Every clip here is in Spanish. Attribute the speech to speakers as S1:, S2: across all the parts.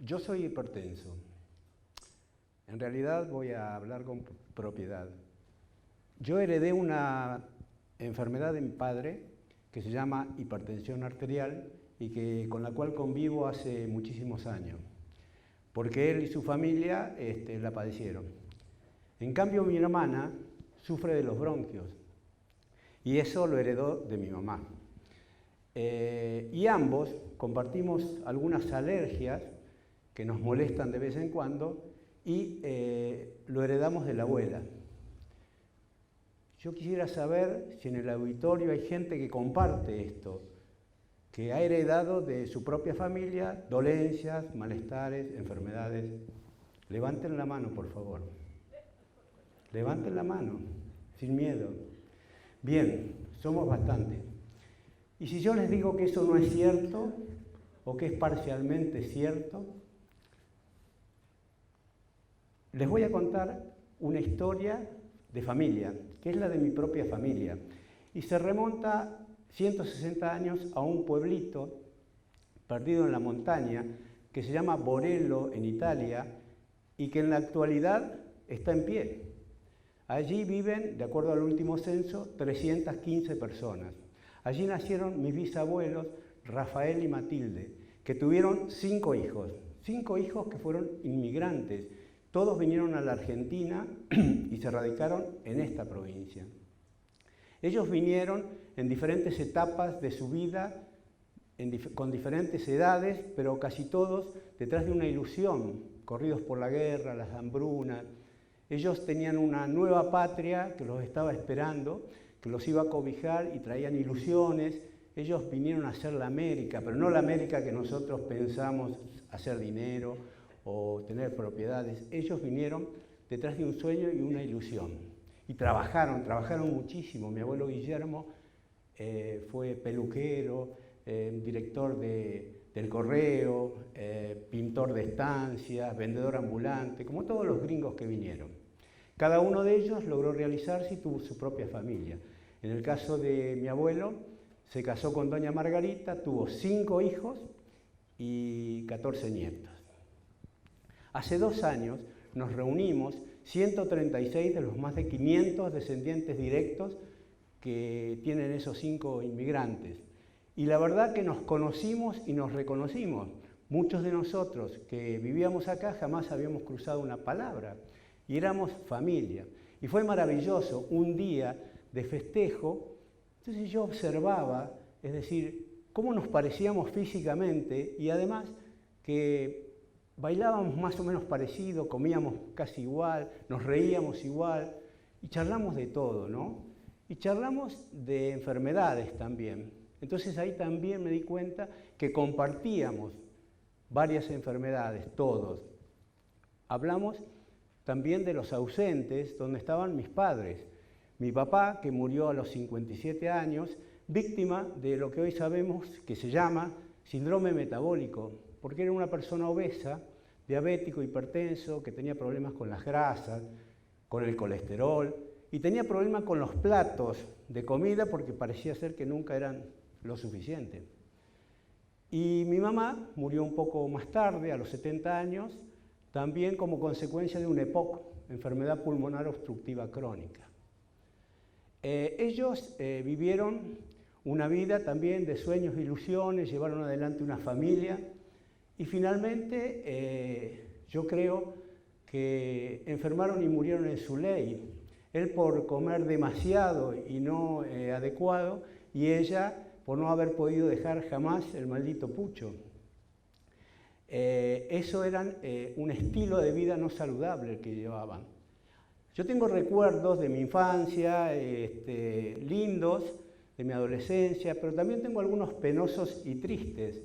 S1: Yo soy hipertenso. En realidad voy a hablar con propiedad. Yo heredé una enfermedad de mi padre que se llama hipertensión arterial y con la cual convivo hace muchísimos años, porque él y su familia la padecieron. En cambio, mi hermana sufre de los bronquios y eso lo heredó de mi mamá. Y ambos compartimos algunas alergias que nos molestan de vez en cuando y lo heredamos de la abuela. Yo quisiera saber si en el auditorio hay gente que comparte esto, que ha heredado de su propia familia dolencias, malestares, enfermedades. Levanten la mano, por favor. Levanten la mano, sin miedo. Bien, somos bastantes. Y si yo les digo que eso no es cierto, o que es parcialmente cierto, les voy a contar una historia de familia, que es la de mi propia familia, y se remonta 160 años a un pueblito perdido en la montaña que se llama Borello en Italia y que en la actualidad está en pie. Allí viven, de acuerdo al último censo, 315 personas. Allí nacieron mis bisabuelos Rafael y Matilde, que tuvieron 5 hijos que fueron inmigrantes. Todos vinieron a la Argentina y se radicaron en esta provincia. Ellos vinieron en diferentes etapas de su vida, con diferentes edades, pero casi todos detrás de una ilusión, corridos por la guerra, las hambrunas. Ellos tenían una nueva patria que los estaba esperando, que los iba a cobijar y traían ilusiones. Ellos vinieron a hacer la América, pero no la América que nosotros pensamos hacer dinero o tener propiedades. Ellos vinieron detrás de un sueño y una ilusión. Y trabajaron muchísimo. Mi abuelo Guillermo fue peluquero, director del correo, pintor de estancias, vendedor ambulante, como todos los gringos que vinieron. Cada uno de ellos logró realizarse y tuvo su propia familia. En el caso de mi abuelo, se casó con doña Margarita, tuvo 5 hijos y 14 nietos. Hace 2 años nos reunimos 136 de los más de 500 descendientes directos que tienen esos 5 inmigrantes. Y la verdad que nos conocimos y nos reconocimos. Muchos de nosotros que vivíamos acá jamás habíamos cruzado una palabra y éramos familia. Y fue maravilloso, un día de festejo. Entonces yo observaba, es decir, cómo nos parecíamos físicamente y además que bailábamos más o menos parecido, comíamos casi igual, nos reíamos igual y charlamos de todo, ¿no? Y charlamos de enfermedades también. Entonces ahí también me di cuenta que compartíamos varias enfermedades, todos. Hablamos también de los ausentes, donde estaban mis padres. Mi papá, que murió a los 57 años, víctima de lo que hoy sabemos que se llama síndrome metabólico, porque era una persona obesa, diabético, hipertenso, que tenía problemas con las grasas, con el colesterol, y tenía problemas con los platos de comida porque parecía ser que nunca eran lo suficiente. Y mi mamá murió un poco más tarde, a los 70 años, también como consecuencia de un EPOC, enfermedad pulmonar obstructiva crónica. Ellos vivieron una vida también de sueños e ilusiones, llevaron adelante una familia y finalmente yo creo que enfermaron y murieron en su ley. Él por comer demasiado y no adecuado y ella por no haber podido dejar jamás el maldito pucho. Eso era un estilo de vida no saludable el que llevaban. Yo tengo recuerdos de mi infancia, lindos, de mi adolescencia, pero también tengo algunos penosos y tristes.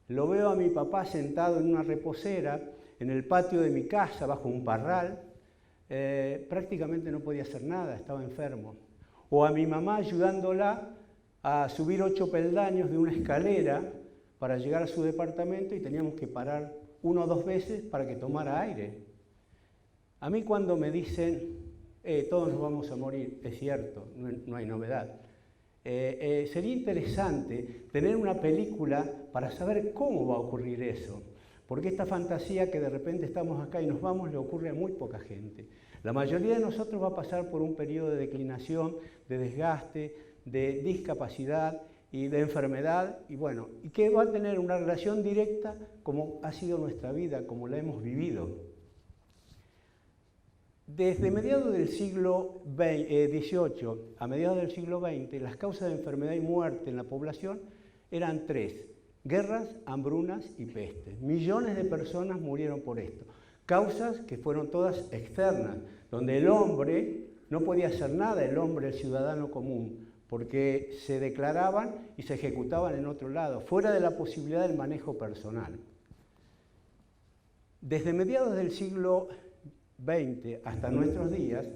S1: Lo veo a mi papá sentado en una reposera, en el patio de mi casa, bajo un parral. Prácticamente no podía hacer nada, estaba enfermo. O a mi mamá ayudándola a subir 8 peldaños de una escalera para llegar a su departamento y teníamos que parar 1 o 2 veces para que tomara aire. A mí cuando me dicen, todos nos vamos a morir, es cierto, no hay novedad. Sería interesante tener una película para saber cómo va a ocurrir eso. porque esta fantasía que de repente estamos acá y nos vamos le ocurre a muy poca gente. La mayoría de nosotros va a pasar por un periodo de declinación, de desgaste, de discapacidad y de enfermedad, y bueno, y que va a tener una relación directa como ha sido nuestra vida, como la hemos vivido. Desde mediados del siglo XVIII a mediados del siglo XX, las causas de enfermedad y muerte en la población eran tres: guerras, hambrunas y pestes. Millones de personas murieron por esto. Causas que fueron todas externas, donde el hombre no podía hacer nada, el hombre, el ciudadano común, porque se declaraban y se ejecutaban en otro lado, fuera de la posibilidad del manejo personal. Desde mediados del siglo XX hasta nuestros días,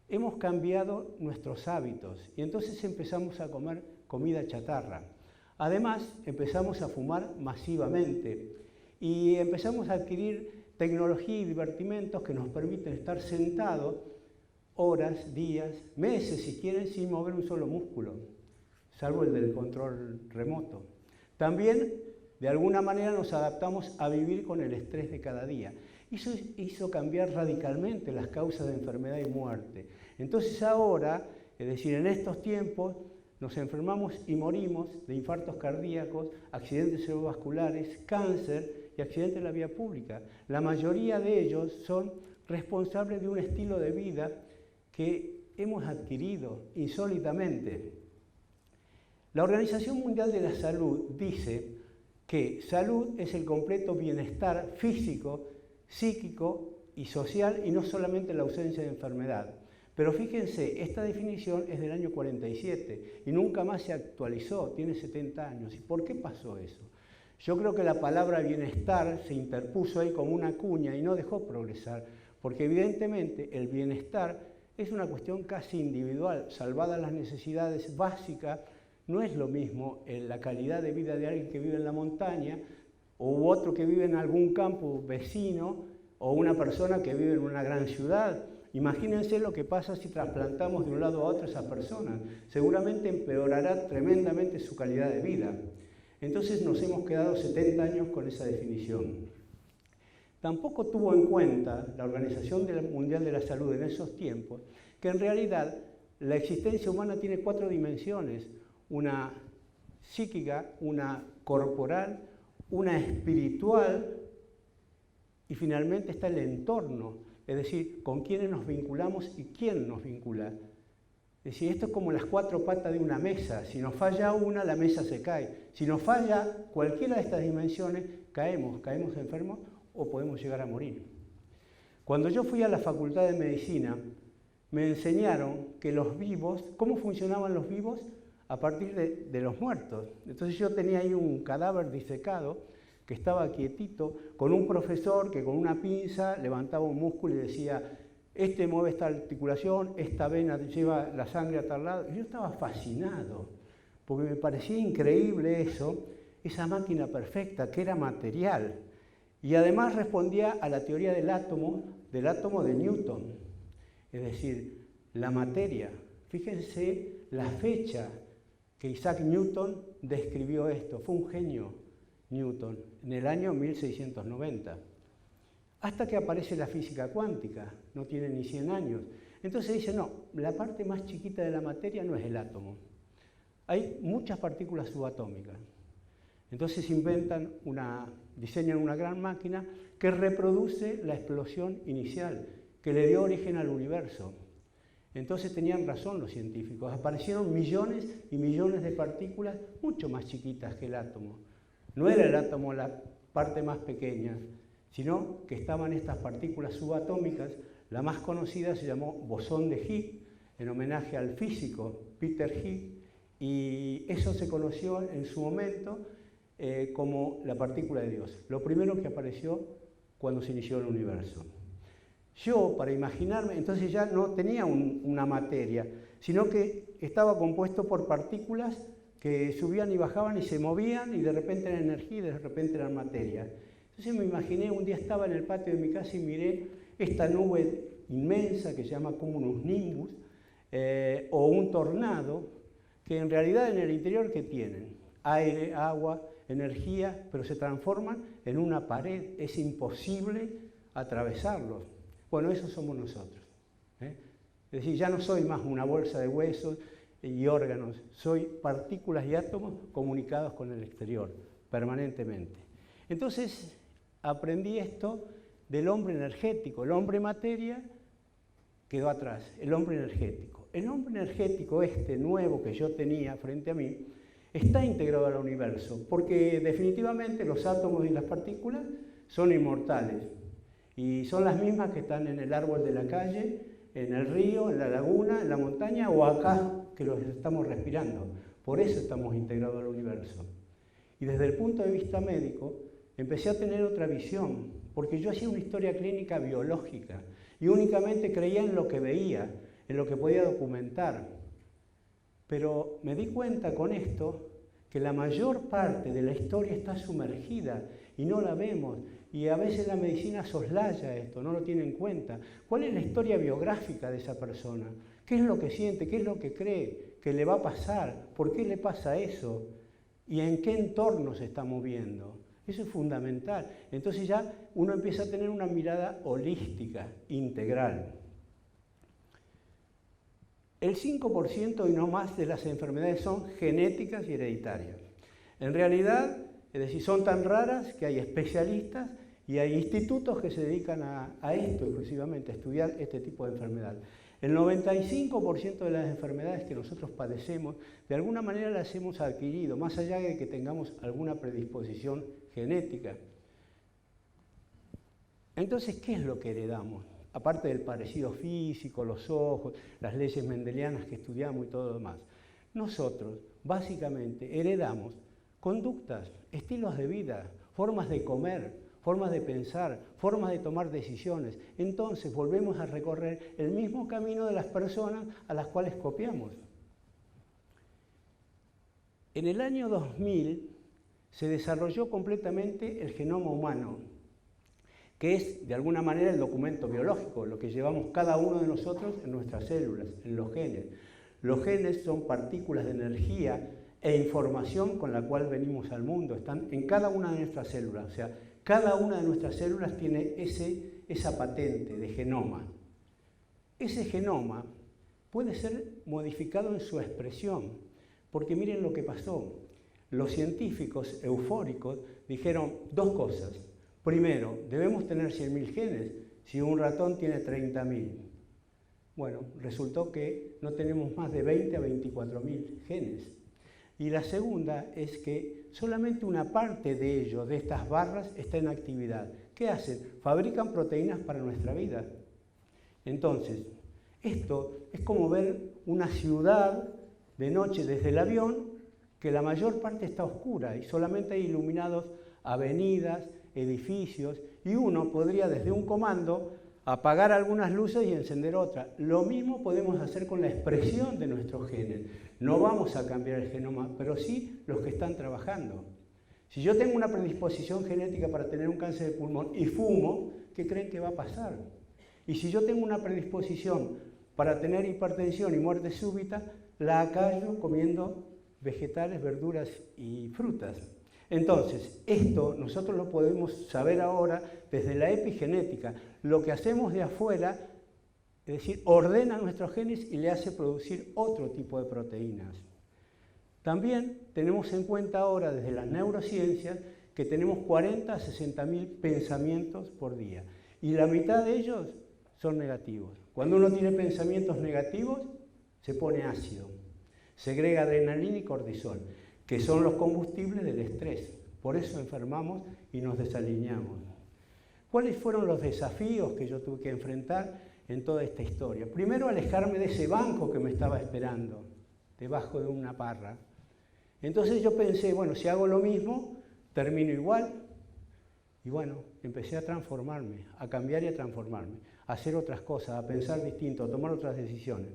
S1: hemos cambiado nuestros hábitos y entonces empezamos a comer comida chatarra. Además, empezamos a fumar masivamente y empezamos a adquirir tecnología y divertimentos que nos permiten estar sentados horas, días, meses si quieren, sin mover un solo músculo, salvo el del control remoto. También, de alguna manera, nos adaptamos a vivir con el estrés de cada día. Eso hizo cambiar radicalmente las causas de enfermedad y muerte. Entonces ahora, es decir, en estos tiempos, nos enfermamos y morimos de infartos cardíacos, accidentes cerebrovasculares, cáncer y accidentes en la vía pública. La mayoría de ellos son responsables de un estilo de vida que hemos adquirido insólitamente. La Organización Mundial de la Salud dice que salud es el completo bienestar físico, psíquico y social, y no solamente la ausencia de enfermedad. Pero fíjense, esta definición es del año 47 y nunca más se actualizó, tiene 70 años. ¿Y por qué pasó eso? Yo creo que la palabra bienestar se interpuso ahí como una cuña y no dejó progresar, porque evidentemente el bienestar es una cuestión casi individual, salvadas las necesidades básicas. No es lo mismo la calidad de vida de alguien que vive en la montaña u otro que vive en algún campo vecino o una persona que vive en una gran ciudad. Imagínense lo que pasa si trasplantamos de un lado a otro a esa persona. Seguramente empeorará tremendamente su calidad de vida. Entonces nos hemos quedado 70 años con esa definición. Tampoco tuvo en cuenta la Organización Mundial de la Salud en esos tiempos que en realidad la existencia humana tiene 4 dimensiones: una psíquica, una corporal, una espiritual y finalmente está el entorno, es decir, con quiénes nos vinculamos y quién nos vincula. Es decir, esto es como las 4 patas de una mesa. Si nos falla una, la mesa se cae. Si nos falla cualquiera de estas dimensiones, caemos enfermos o podemos llegar a morir. Cuando yo fui a la Facultad de Medicina, me enseñaron que los vivos, ¿cómo funcionaban los vivos? A partir de los muertos. Entonces yo tenía ahí un cadáver disecado que estaba quietito, con un profesor que con una pinza levantaba un músculo y decía: este mueve esta articulación, esta vena lleva la sangre a tal lado. Y yo estaba fascinado, porque me parecía increíble eso, esa máquina perfecta que era material. Y además respondía a la teoría del átomo de Newton, es decir, la materia. Fíjense la fecha que Isaac Newton describió esto, fue un genio Newton, en el año 1690. Hasta que aparece la física cuántica, no tiene ni 100 años. Entonces dice, no, la parte más chiquita de la materia no es el átomo. Hay muchas partículas subatómicas. Entonces diseñan una gran máquina que reproduce la explosión inicial, que le dio origen al universo. Entonces tenían razón los científicos, aparecieron millones y millones de partículas mucho más chiquitas que el átomo. No era el átomo la parte más pequeña, sino que estaban estas partículas subatómicas. La más conocida se llamó bosón de Higgs, en homenaje al físico Peter Higgs, y eso se conoció en su momento como la partícula de Dios, lo primero que apareció cuando se inició el universo. Yo, para imaginarme, entonces ya no tenía una materia, sino que estaba compuesto por partículas que subían y bajaban y se movían, y de repente eran energía y de repente eran materia. Entonces me imaginé, un día estaba en el patio de mi casa y miré esta nube inmensa que se llama cumulus nimbus, o un tornado, que en realidad en el interior, ¿qué tienen? aire, agua, energía, pero se transforman en una pared. Es imposible atravesarlos. Bueno, eso somos nosotros. Es decir, ya no soy más una bolsa de huesos y órganos, soy partículas y átomos comunicados con el exterior, permanentemente. Entonces, aprendí esto del hombre energético. El hombre materia quedó atrás, el hombre energético. El hombre energético, este nuevo que yo tenía frente a mí, está integrado al universo, porque definitivamente los átomos y las partículas son inmortales, y son las mismas que están en el árbol de la calle, en el río, en la laguna, en la montaña o acá, que los estamos respirando. Por eso estamos integrados al universo. Y desde el punto de vista médico, empecé a tener otra visión, porque yo hacía una historia clínica biológica y únicamente creía en lo que veía, en lo que podía documentar. Pero me di cuenta con esto que la mayor parte de la historia está sumergida y no la vemos. Y a veces la medicina soslaya esto, no lo tiene en cuenta. ¿Cuál es la historia biográfica de esa persona? ¿Qué es lo que siente? ¿Qué es lo que cree que le va a pasar? ¿Por qué le pasa eso? ¿Y en qué entorno se está moviendo? Eso es fundamental. Entonces ya uno empieza a tener una mirada holística, integral. El 5% y no más de las enfermedades son genéticas y hereditarias. En realidad, es decir, son tan raras que hay especialistas y hay institutos que se dedican a esto exclusivamente, a estudiar este tipo de enfermedad. El 95% de las enfermedades que nosotros padecemos, de alguna manera las hemos adquirido, más allá de que tengamos alguna predisposición genética. Entonces, ¿qué es lo que heredamos? Aparte del parecido físico, los ojos, las leyes mendelianas que estudiamos y todo lo demás. Nosotros, básicamente, heredamos conductas, estilos de vida, formas de comer, formas de pensar, formas de tomar decisiones. Entonces volvemos a recorrer el mismo camino de las personas a las cuales copiamos. En el año 2000 se desarrolló completamente el genoma humano, que es de alguna manera el documento biológico, lo que llevamos cada uno de nosotros en nuestras células, en los genes. Los genes son partículas de energía e información con la cual venimos al mundo, están en cada una de nuestras células, o sea, cada una de nuestras células tiene esa patente de genoma. Ese genoma puede ser modificado en su expresión, porque miren lo que pasó. Los científicos eufóricos dijeron dos cosas. Primero, debemos tener 100.000 genes, si un ratón tiene 30.000. Bueno, resultó que no tenemos más de 20 a 24.000 genes. Y la segunda es que solamente una parte de ellos, de estas barras, está en actividad. ¿Qué hacen? Fabrican proteínas para nuestra vida. Entonces, esto es como ver una ciudad de noche desde el avión, que la mayor parte está oscura y solamente hay iluminados avenidas, edificios, y uno podría desde un comando apagar algunas luces y encender otras. Lo mismo podemos hacer con la expresión de nuestros genes. No vamos a cambiar el genoma, pero sí los que están trabajando. Si yo tengo una predisposición genética para tener un cáncer de pulmón y fumo, ¿qué creen que va a pasar? Y si yo tengo una predisposición para tener hipertensión y muerte súbita, la acallo comiendo vegetales, verduras y frutas. Entonces, esto nosotros lo podemos saber ahora desde la epigenética. Lo que hacemos de afuera, es decir, ordena nuestros genes y le hace producir otro tipo de proteínas. También tenemos en cuenta ahora desde las neurociencias que tenemos 40 a 60.000 pensamientos por día y la mitad de ellos son negativos. Cuando uno tiene pensamientos negativos, se pone ácido, segrega adrenalina y cortisol, que son los combustibles del estrés. Por eso enfermamos y nos desalineamos. ¿Cuáles fueron los desafíos que yo tuve que enfrentar en toda esta historia? Primero, alejarme de ese banco que me estaba esperando, debajo de una parra. Entonces yo pensé, bueno, si hago lo mismo, termino igual. Y bueno, empecé a transformarme, a cambiar y a transformarme, a hacer otras cosas, a pensar distinto, a tomar otras decisiones.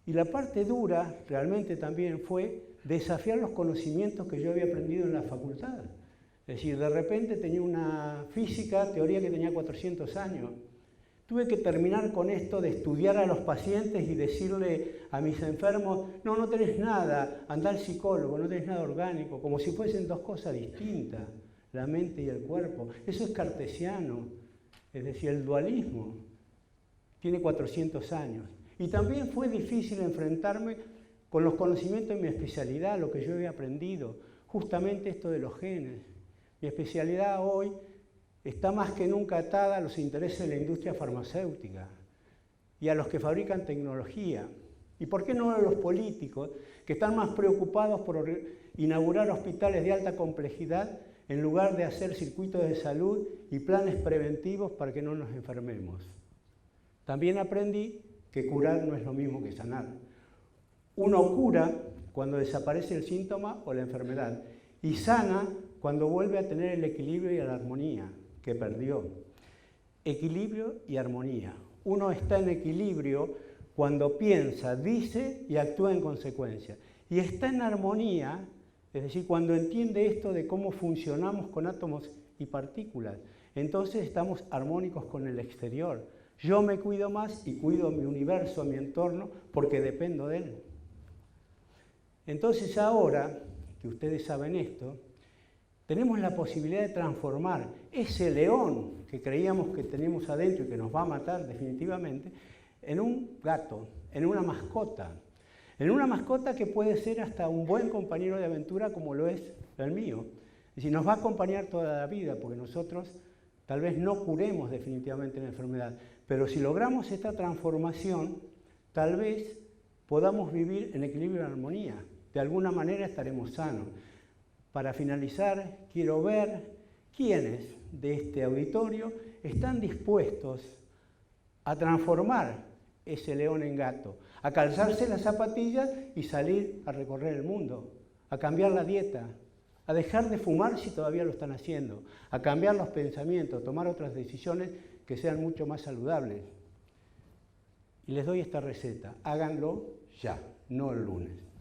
S1: Y la parte dura realmente también fue desafiar los conocimientos que yo había aprendido en la facultad. Es decir, de repente tenía una física, teoría que tenía 400 años, Tuve que terminar con esto de estudiar a los pacientes y decirle a mis enfermos, no, no tenés nada, andá al psicólogo, no tenés nada orgánico, como si fuesen dos cosas distintas, la mente y el cuerpo. Eso es cartesiano, es decir, el dualismo tiene 400 años. Y también fue difícil enfrentarme con los conocimientos de mi especialidad, lo que yo había aprendido, justamente esto de los genes. Mi especialidad hoy está más que nunca atada a los intereses de la industria farmacéutica y a los que fabrican tecnología. ¿Y por qué no a los políticos, que están más preocupados por inaugurar hospitales de alta complejidad en lugar de hacer circuitos de salud y planes preventivos para que no nos enfermemos? También aprendí que curar no es lo mismo que sanar. Uno cura cuando desaparece el síntoma o la enfermedad y sana cuando vuelve a tener el equilibrio y la armonía que perdió. Equilibrio y armonía. Uno está en equilibrio cuando piensa, dice y actúa en consecuencia. Y está en armonía, es decir, cuando entiende esto de cómo funcionamos con átomos y partículas. Entonces estamos armónicos con el exterior. Yo me cuido más y cuido mi universo, mi entorno, porque dependo de él. Entonces ahora que ustedes saben esto, tenemos la posibilidad de transformar ese león que creíamos que tenemos adentro y que nos va a matar definitivamente, en un gato, en una mascota que puede ser hasta un buen compañero de aventura como lo es el mío. Es decir, nos va a acompañar toda la vida, porque nosotros tal vez no curemos definitivamente la enfermedad, pero si logramos esta transformación, tal vez podamos vivir en equilibrio y armonía. De alguna manera estaremos sanos. Para finalizar, quiero ver quiénes de este auditorio están dispuestos a transformar ese león en gato, a calzarse las zapatillas y salir a recorrer el mundo, a cambiar la dieta, a dejar de fumar si todavía lo están haciendo, a cambiar los pensamientos, tomar otras decisiones que sean mucho más saludables. Y les doy esta receta, háganlo ya, no el lunes.